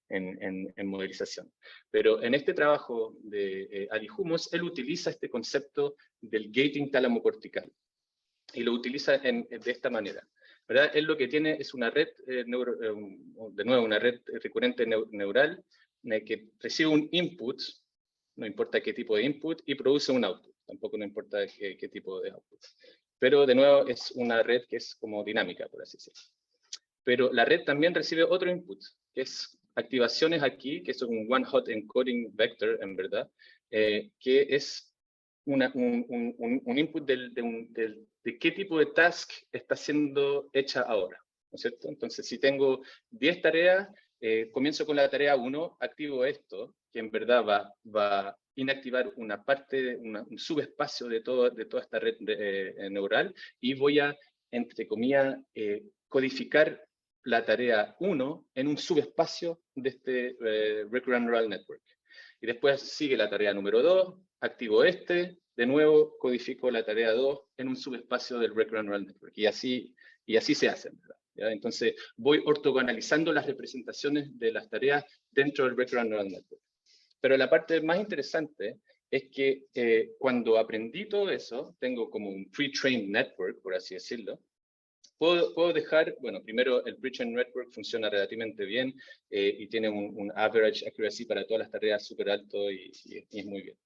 en modelización. Pero en este trabajo de Ali Hummus, él utiliza este concepto del gating tálamo-cortical, y lo utiliza de esta manera, ¿verdad? Él lo que tiene es una red, de nuevo, una red recurrente neural, que recibe un input, no importa qué tipo de input, y produce un output, tampoco no importa qué tipo de output. Pero de nuevo es una red que es como dinámica, por así decirlo. Pero la red también recibe otro input, que es activaciones aquí, que es un one-hot encoding vector, en verdad, que es un input de qué tipo de task está siendo hecha ahora, ¿no es cierto? Entonces, si tengo 10 tareas, comienzo con la tarea 1, activo esto, que en verdad va a inactivar una parte, un subespacio de toda esta red neural, y voy a, entre comillas, codificar la tarea 1 en un subespacio de este Recurrent Neural Network. Y después sigue la tarea número 2, activo de nuevo codifico la tarea 2 en un subespacio del Recurrent Neural Network. Y así se hace, ¿verdad? ¿Ya? Entonces voy ortogonalizando las representaciones de las tareas dentro del Recurrent Neural Network. Pero la parte más interesante es que cuando aprendí todo eso, tengo como un pre-trained network, por así decirlo. Puedo dejar, bueno, primero el pre-trained network funciona relativamente bien, y tiene un average accuracy para todas las tareas súper alto, y es muy bien.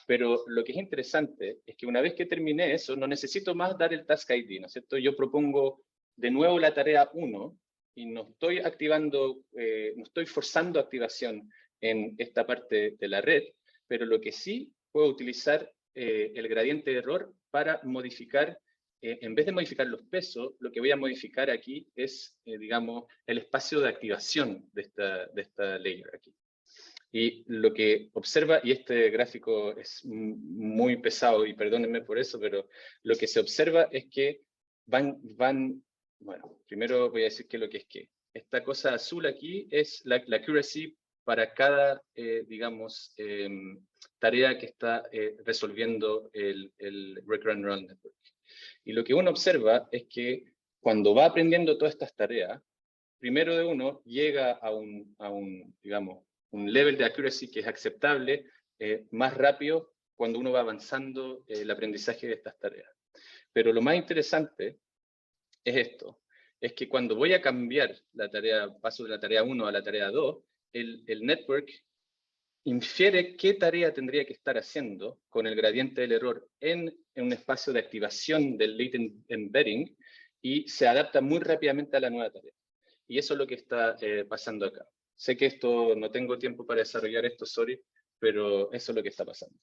Pero lo que es interesante es que una vez que terminé eso, no necesito más dar el task ID, ¿no es cierto? Yo propongo de nuevo la tarea 1 y no estoy activando, no estoy forzando activación en esta parte de la red, pero lo que sí puedo utilizar el gradiente de error para modificar, en vez de modificar los pesos, lo que voy a modificar aquí es, digamos, el espacio de activación de esta layer aquí. Y lo que observa, y este gráfico es muy pesado, y perdónenme por eso, pero lo que se observa es que bueno, primero voy a decir qué es lo que es qué. Esta cosa azul aquí es la accuracy para cada, digamos, tarea que está resolviendo el Recurrent Neural Network. Y lo que uno observa es que cuando va aprendiendo todas estas tareas, primero de uno llega a un digamos, un level de accuracy que es aceptable más rápido cuando uno va avanzando el aprendizaje de estas tareas. Pero lo más interesante es esto, es que cuando voy a cambiar la tarea, paso de la tarea 1 a la tarea 2, el network infiere qué tarea tendría que estar haciendo con el gradiente del error en un espacio de activación del latent embedding, y se adapta muy rápidamente a la nueva tarea. Y eso es lo que está pasando acá. Sé que no tengo tiempo para desarrollar esto, sorry, pero eso es lo que está pasando.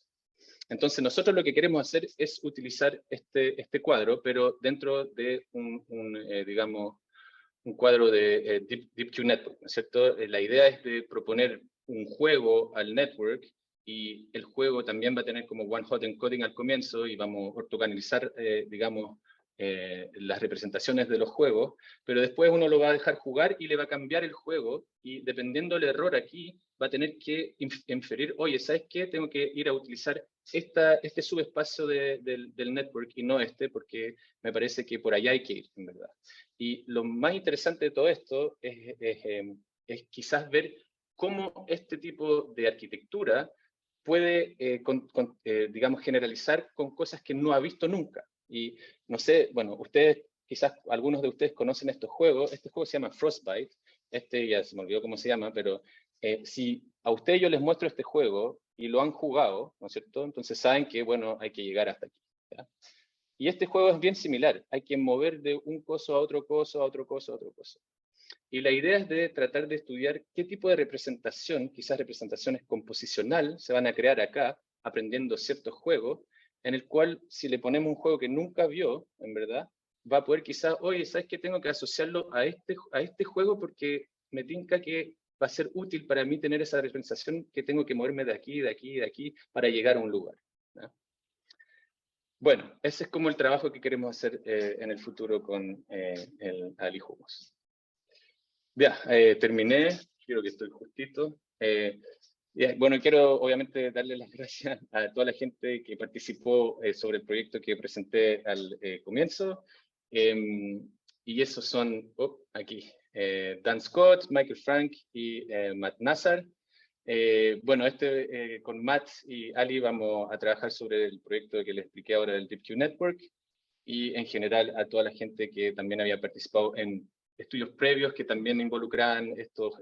Entonces nosotros lo que queremos hacer es utilizar este cuadro, pero dentro de digamos, un cuadro de DeepQ Network, ¿no es cierto? La idea es de proponer un juego al network, y el juego también va a tener como one-hot encoding al comienzo, y vamos a ortogonalizar, digamos, las representaciones de los juegos, pero después uno lo va a dejar jugar y le va a cambiar el juego, y dependiendo del error aquí, va a tener que inferir, oye, ¿sabes qué? Tengo que ir a utilizar este subespacio del network y no porque me parece que por allá hay que ir, en verdad. Y lo más interesante de todo esto es quizás ver cómo este tipo de arquitectura puede, digamos, generalizar con cosas que no ha visto nunca. Y no sé, bueno, quizás algunos de ustedes conocen estos juegos. Este juego se llama Frostbite. Ya se me olvidó cómo se llama, pero si a ustedes yo les muestro este juego y lo han jugado, ¿no es cierto? Entonces saben que, bueno, hay que llegar hasta aquí, ¿ya? Y este juego es bien similar. Hay que mover de un coso a otro coso, a otro coso, a otro coso. Y la idea es de tratar de estudiar qué tipo de representación, quizás representaciones composicional, se van a crear acá, aprendiendo ciertos juegos, en el cual si le ponemos un juego que nunca vio, en verdad, va a poder quizás, oye, ¿sabes qué? Tengo que asociarlo a este juego porque me tinca que va a ser útil para mí tener esa representación que tengo que moverme de aquí, de aquí, de aquí, para llegar a un lugar, ¿no? Bueno, ese es como el trabajo que queremos hacer en el futuro con el AliJugos. Ya, terminé, creo que estoy justito. Bueno, quiero obviamente darle las gracias a toda la gente que participó sobre el proyecto que presenté al comienzo. Y esos son, aquí, Dan Scott, Michael Frank y Matt Nazar. Bueno, con Matt y Ali vamos a trabajar sobre el proyecto que les expliqué ahora del DeepQ Network, y en general a toda la gente que también había participado en estudios previos que también involucraban estos,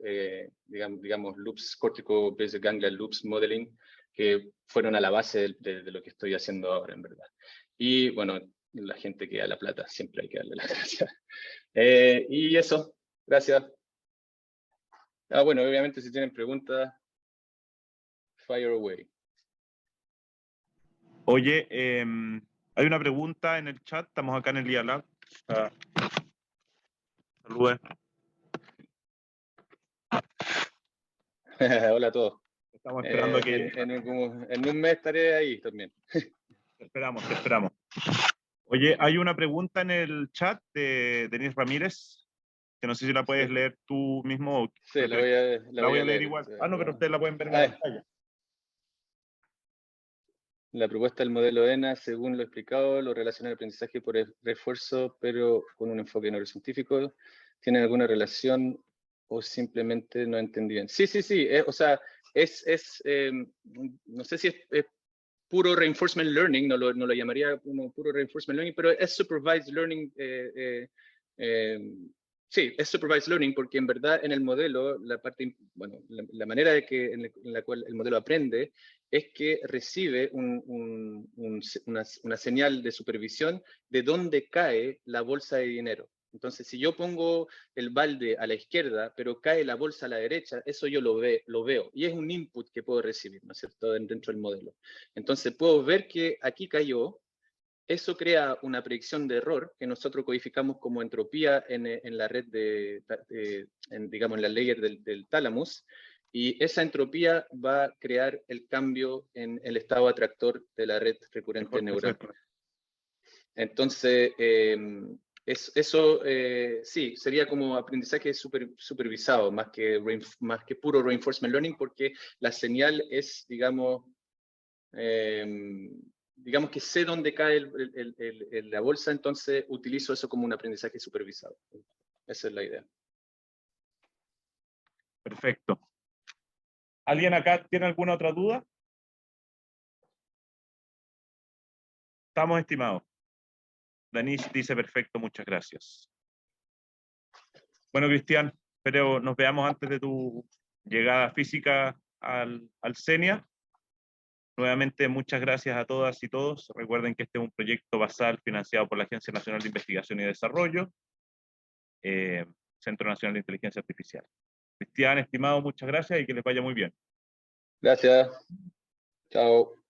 digamos, loops, cortico-based ganglion loops modeling, que fueron a la base de lo que estoy haciendo ahora, en verdad. Y bueno, la gente que da la plata, siempre hay que darle las gracias. Y eso, gracias. Bueno, obviamente si tienen preguntas, fire away. Oye, hay una pregunta en el chat, estamos acá en el IALab. Saludos. Hola a todos. Estamos esperando que... En un mes estaré ahí también. Te esperamos. Oye, hay una pregunta en el chat de Denis Ramírez, que no sé si la puedes leer tú mismo. Sí, la voy a leer igual. No, pero ustedes la pueden ver en la pantalla. La propuesta del modelo ENA, según lo explicado, lo relaciona al aprendizaje por refuerzo, pero con un enfoque neurocientífico. ¿Tiene alguna relación o simplemente no entendí bien? Sí. O sea, no sé si es puro reinforcement learning, no lo llamaría como puro reinforcement learning, pero es supervised learning. Sí, es supervised learning porque en verdad en el modelo, la manera en la cual el modelo aprende es que recibe una señal de supervisión de dónde cae la bolsa de dinero. Entonces, si yo pongo el balde a la izquierda, pero cae la bolsa a la derecha, eso yo lo veo. Y es un input que puedo recibir, ¿no es cierto?, dentro del modelo. Entonces, puedo ver que aquí cayó. Eso crea una predicción de error que nosotros codificamos como entropía en la red digamos, en la layer del thalamus. Y esa entropía va a crear el cambio en el estado atractor de la red recurrente neural. Entonces, eso sí, sería como aprendizaje supervisado, más que puro reinforcement learning, porque la señal es, digamos que sé dónde cae la bolsa, entonces utilizo eso como un aprendizaje supervisado. Esa es la idea. Perfecto. ¿Alguien acá tiene alguna otra duda? Estamos, estimados. Danis dice perfecto, muchas gracias. Bueno, Cristian, espero nos veamos antes de tu llegada física al CENIA. Nuevamente, muchas gracias a todas y todos. Recuerden que este es un proyecto basal financiado por la Agencia Nacional de Investigación y Desarrollo, Centro Nacional de Inteligencia Artificial. Cristian, estimado, muchas gracias y que les vaya muy bien. Gracias. Chao.